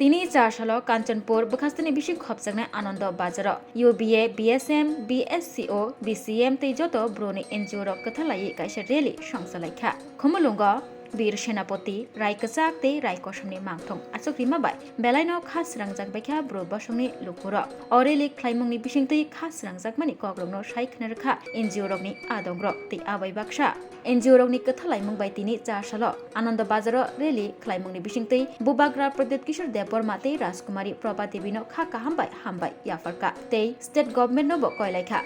তিনি 4 সালো কাঞ্চনপুর বখাস্তানি বিশিং খবসাংনাय আনন্দ বাজার ইউবিএ বিএসএম বিএসসিও বিসিএম তৈ যত ব্রনি এনজিও রক কথালাই কাইসা রেলি সংসালাইখা খমুলুঙ্গ বীর সেনাপতি রায়কচাক তে রায়কসমনি মাংথং আচক রিমাবাই বেলাইনো খাস রাংজাক বাইখা ব্র বসংনি লুকুর অরেলি খ্লাইমংনি বিশিংতৈ খাস রাংজাক মানি কগ্রংনো সাইখনারখা এনজিও রকনি আদংগ্র তে আবাই বাক্সা এনজিও রকনি কথালাইমং বাই তিনি 4 সালো আনন্দ বাজার রেলি খ্লাইমংনি বিশিংতৈ বুবাগ্রা প্রদ্যুৎ কিশোর দেববর মাতে রাজকুমারী প্রভা দেবীনো খাকা হামবাই ইয়াফারকা তেই স্টেট গভর্নমেন্ট নব কয়লাইখা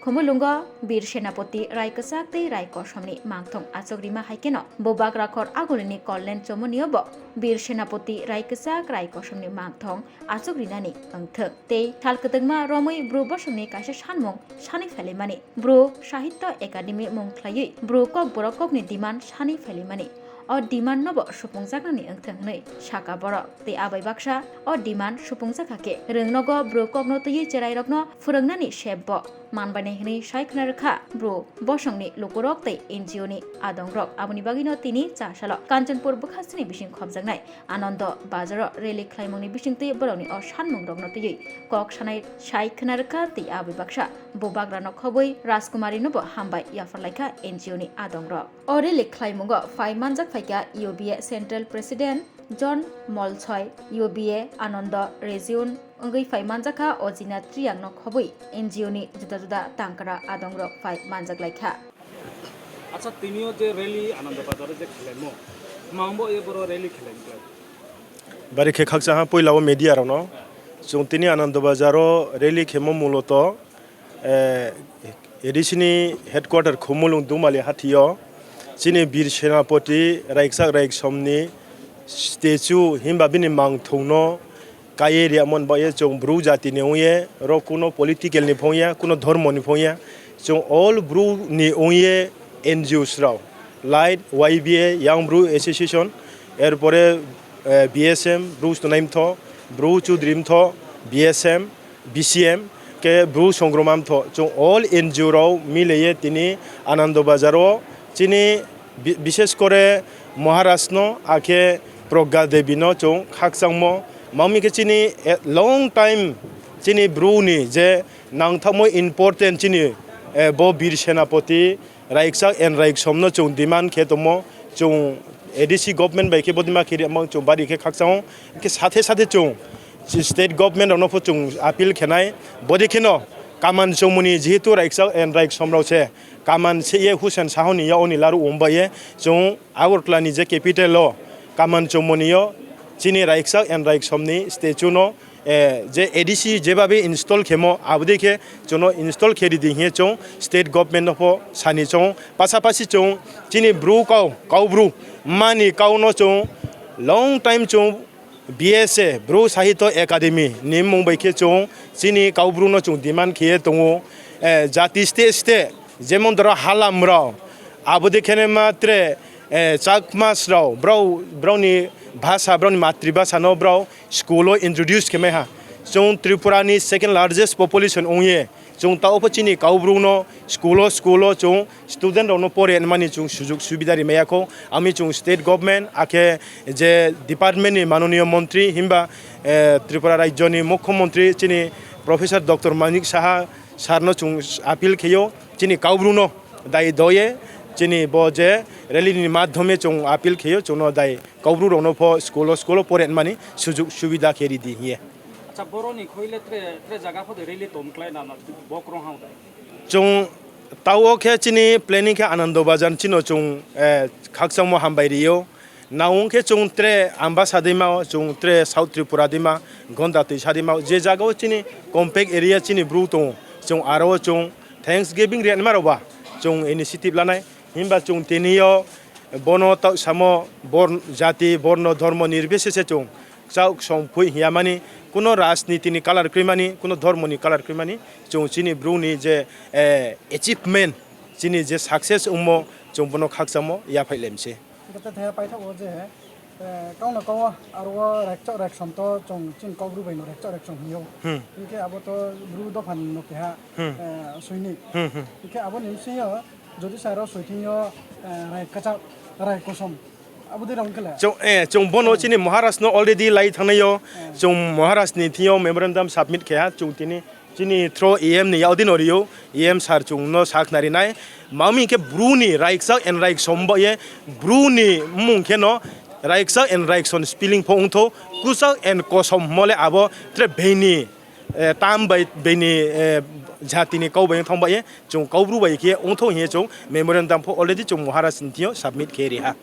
খমুলুঙ্গ বীর সেনাপতি রায়কচাক তৈ রায়কসমনি মাংথং আচক রিমা হাইকেন বুবাগ রাখর আগলিনি কল্যাণ চমনিয়ব বীর সেনাপতি রায়কচাক রায়কসমনি মাংথং আচক রিনানি অংথক তেই থালকতংমা রমৈ ব্রু বসমনি কাইসা সানমং সানি ফেলিমানি ব্রু সাহিত্য একাডেমি মুংখ্লাयै ব্রু কক বরককनि ডিমান সানি ফেলিমানি অ ডিমান নব সুপুংজাকনি অংথংनै সাকা বরক তে আবাই বাক্সা অ ডিমান সুপুংজাকাকে রংনগ ব্রু কগ্ন তৈ চেরাইরকন ফুরংনানি সেব্ব মানবানি হনি সাইখনারখা ব্রু বসংনি লুকুরক তৈ এনজিওনি আদংরক আবনি বাগিনো তিনি 4 সাল কাঞ্চনপুর বখাস্তানি বিশিং খবজাংনাय আনন্দ বাজার রেলি খ্লাইমংনি বিশিংতৈ বরংনি অ সানমং রগ্ন তৈ কক সানাই সাইখনারখা তে আবাই বাক্সা বুবাগ্রানো খবৈ রাজকুমারী নব হামবাই ইয়াফারলাইখা এনজিওনি আদংরক অ রেলি খ্লাইমংগ ফাই মানজাক ফাইকা UBA central president John Molsoi UBA Ananda Rejiun অঙ্গৈ ফাই মানজাখা অজিনা ত্রিয়াং ন খবৈ এনজিওনি জুদা জুদা তাংকারা আদংরক ফাই মানজাক লাইখা আচ্ছা তিনিও যে রেলি আনন্দ বাজারে যে খেলেমো মাংবো এ বড় রেলি খেলেন বাড়ি খে খাকসা পয়লাও মিডিয়া রন जों তিনি আনন্দ বাজারো রেলি খেমো মূলত এডিসিনি হেডকোয়ার্টার খুমুলুং দুমালি হাতিয় চিনি বীর সেনাপতি রায়কচাক রায়কসমনি স্টেচু হিমবা বিনি মাংথংনো কায়ে রিয়ামন বায়ে जों ब्रु जाति नेउये रो कुनो पॉलिटिकल नि फोया कुनो धर्म नि फोया जों ऑल ब्रु नि ओये एनजिओस राव लाइट वाईबीए यांग ब्रु एसोसिएशन एरपरे बीएसएम ब्रु स्टनाइमथ ब्रु चुद्रिमथ बीएसएम बीसीएम के ब्रु संग्रामथ जों ऑल एनजिओ राव मिलेये तिनि आनंद बाजारो चिनि विशेष करे महाराष्ट्र आखे प्रज्ञा देवीनो जों खाकसांमो मामिके चिनि लंग टाइम चिनि ब्रुनि जे नांथामो इम्पोर्टेंट चिनि बो बीर सेनापति रायकचाक एन रायकसमनो जों डिमांड खेतमो जों एडिसि गवर्नमेंट बाइके बदिमा खेरि आम जों बारिके खाकसां के साथे साथे जों स्टेट गवर्नमेंट अनफो जों आपिल खेनाय बदिखेनो कामान जमुनि जेहेतु रायकचाक एन रायकसमराव से कामान से ये हुसैन साहनिया अनिलारु ओमबाये जों आगरतलानि जे कैपिटल कामान जमुनियो चिनि रायकचाक एन रायकसमनि स्टेचुनो जे एडिसि जेबाबे इनस्टल खेमो आबदेखे जोनो इनस्टल खेरि दिहे जों स्टेट गवर्नमेंट अफ सानि जों पासापासि जों चिनि ब्रु काउ ब्रु मानि काउनो जों लंग टाइम जों बीएसए ब्रु साहित्य एकाडेमी नि मुंबईके जों चिनि काउ ब्रुनो जों डिमांड खेये दङो जाति स्टे जेमन दर हालामराव आबदेखेने मात्रे चाकमासराव ब्राउनि भाषा ब्राउनि मातृभाषा नो ब्राउ स्कूलो इंट्रोड्यूस खेमे हा जों त्रिपुरानि सेकेंड लार्जेस्ट पपुलेशन ओये जों ताओ चिनि काउब्रुनो स्कूलो जों स्टूडेंट नो परेन मानि जों सुजुग सुबिदारि मेयाखौ आमी जों स्टेट गवर्नमेंट आखे जे डिपार्टमेंटनि माननीय मंत्री हिमबा त्रिपुरा राज्यनि मुख्यमंत्री चिनि प्रोफेसर डॉक्टर मानिक साहा सारनो जों आपिल खेयो चिनि काउब्रुनो दाय दये चिनि बो जे रेलीनि माध्यमे जों आपिल खेयो जों दाय काउब्रु रनो फ स्कूलो परेन मानि सुजुग सुबिदा खेरि दिहिए अच्छा बर'नि खइले त्रे जागाफोर रेली तमक्लाय ना बक्रं हाउ जों ताओ खे चिनि प्लेनिंग के आनंद बाजार चिनो जों खाकसांमो हामबायरियो नाउं के जों त्रे आम्बासादिमा जों त्रे साउथ त्रिपुरा दिमा गंदा तैसादिमा जे जागाव चिनि कम्पैक्ट एरिया चिनि ब्रु दं जों आरो जों थैंक्स गिविंग रेट मारोबा जों इनिशिएटिव लानाय हिमबा जों तेनियो बनो सामो बर्न जाति बर्ण धर्म निर्बिशेषे जों जाउ संफै हिया मानि कुनो राजनीतिनि कालार क्रिमानि कुनो धर्मनि कालार क्रिमानि जों चिनि ब्रुनि जे एचिभमेंट चिनि जे सक्सेस उमो जों बनो खाकसामो या फाइलेमसे गते थे पाइथा ओ जे काउना काउ आरो रेक्चर रेक्सन तो जों चिन काउब्रु बैनो रेक्चर रेक्सन हियो इके अब तो ब्रु दफान नो के हा सुइनि इके अब निमसियो যদি সাইর সৈথিয় রায়কচাক রায়কসম abu de ram kala chung bono chini Maharashtra no already lai thangnayo chung Maharashtra ni thiyo memorandum submit kha chung tini chini throw em ni yaudin oriyo em sar chung no sak nari nai mami ke bruni raiksak and raik sombo ye bruni mung ke no raiksak and raik son spilling phong tho kusak and kosom mole abo tre beini tam bai beini jati ni kau bai thong bai chung kau bru bai ke ong tho he chung memorandum pho already chung Maharashtra thiyo submit ke ri ha